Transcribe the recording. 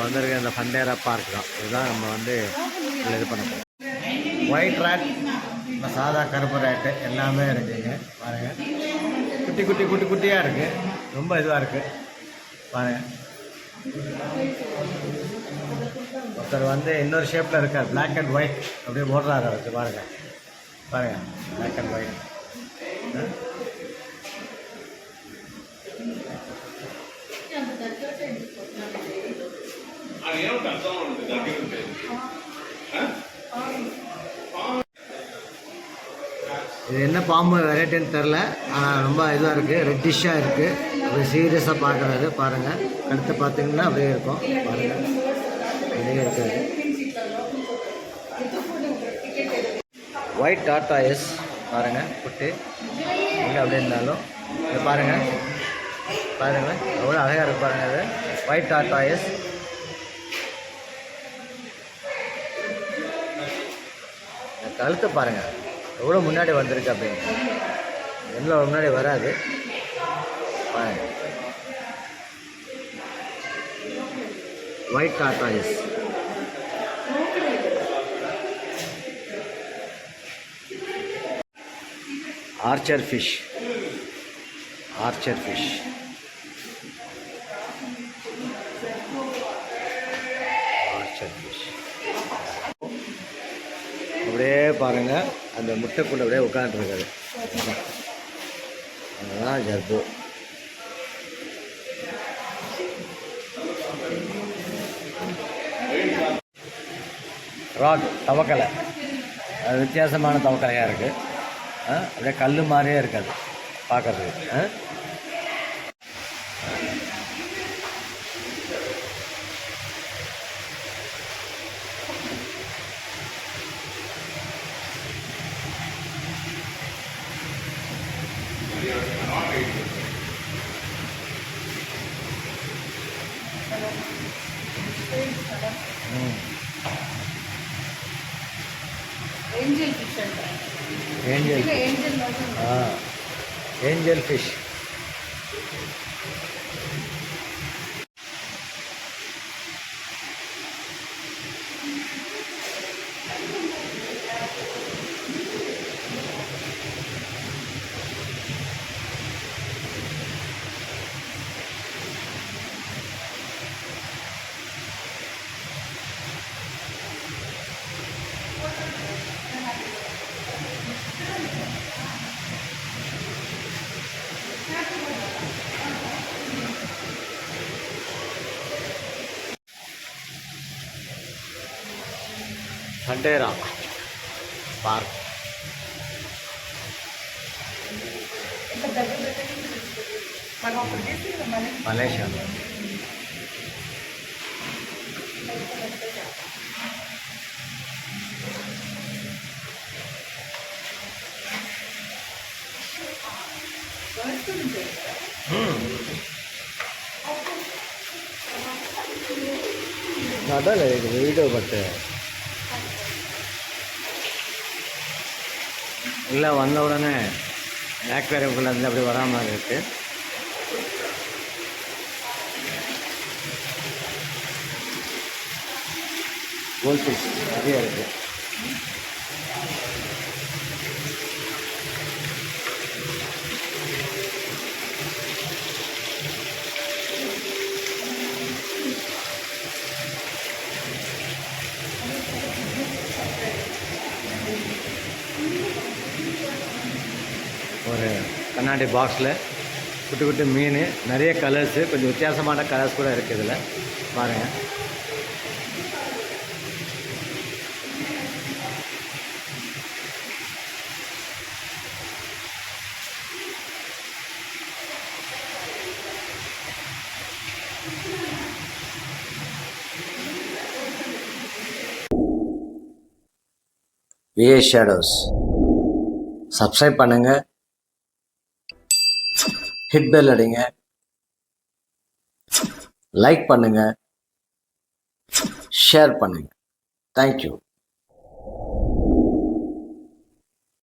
வந்திருக்க இந்த ஃபண்டேரா பார்க் தான். இதுதான் நம்ம வந்து இது பண்ண போகிறோம். ஒயிட் ரேட், இப்போ சாதா கருப்பு ரேட்டு எல்லாமே இருக்குதுங்க. பாருங்கள், குட்டி குட்டி குட்டி குட்டியாக இருக்குது. ரொம்ப இதுவாக இருக்குது பாருங்கள். ஒருத்தர் வந்து இன்னொரு ஷேப்பில் இருக்கார், பிளாக் அண்ட் ஒயிட் அப்படியே ஓடுறாரு அவருக்கு. பாருங்கள் பாருங்கள், பிளாக் அண்ட் ஒயிட். இது என்ன பாம்பு வெரைட்டின்னு தெரில, ஆனால் ரொம்ப இதாக இருக்குது, ரெட்டிஷாக இருக்குது. அப்படியே சீரியஸாக பார்க்குறாரு பாருங்கள். அடுத்து பார்த்தீங்கன்னா அப்படியே இருக்கும் பாருங்கள், அப்படியே இருக்காது. ஒயிட் டார்டாயிஸ் பாருங்கள், குட்டி எங்கே அப்படியே இருந்தாலும் இது பாருங்கள் பாருங்கள், எவ்வளோ அழகாக இருக்கு பாருங்கள். அது ஒயிட் டார்டாயிஸ். கழுத்தை பாருங்கள் எவ்வளோ முன்னாடி வந்திருக்கு அப்படின்னு, எவ்வளோ முன்னாடி வராது பாருங்கள். White tortoise. Archer fish, archer fish. Archer fish அப்படியே பாருங்கள், அந்த முட்டைக்குள்ளே அப்படியே உட்காந்துருக்காரு. அதுதான் ஜர்பு. ராக் தவக்கலை, அது வித்தியாசமான தவக்கலையாக இருக்குது. அப்படியே கல் மாதிரியே இருக்காது பார்க்குறதுக்கு. Angel fish, angel fish. ஃபண்டேரா பார்க், மலேசியா. அதല്ല வீடியோ பட்டு இல்லை வந்த உடனே ஆக்வேரியம்குள்ளே இருந்து அப்படி வரா மாதிரி இருக்குது. கோல்ட் ஃபிஷ் நிறைய இருக்குது. ஒரு கண்ணாடி பாக்ஸில் குட்டி குட்டி மீன், நிறைய கலர்ஸு, கொஞ்சம் வித்தியாசமான கலர்ஸ் கூட இருக்குது இதில் பாருங்கள். விஏ ஷேடோஸ் சப்ஸ்கிரைப் பண்ணுங்கள், ஹிட் பெல் அடிங்க, லைக் பண்ணுங்கள், ஷேர் பண்ணுங்கள். தேங்க்யூ.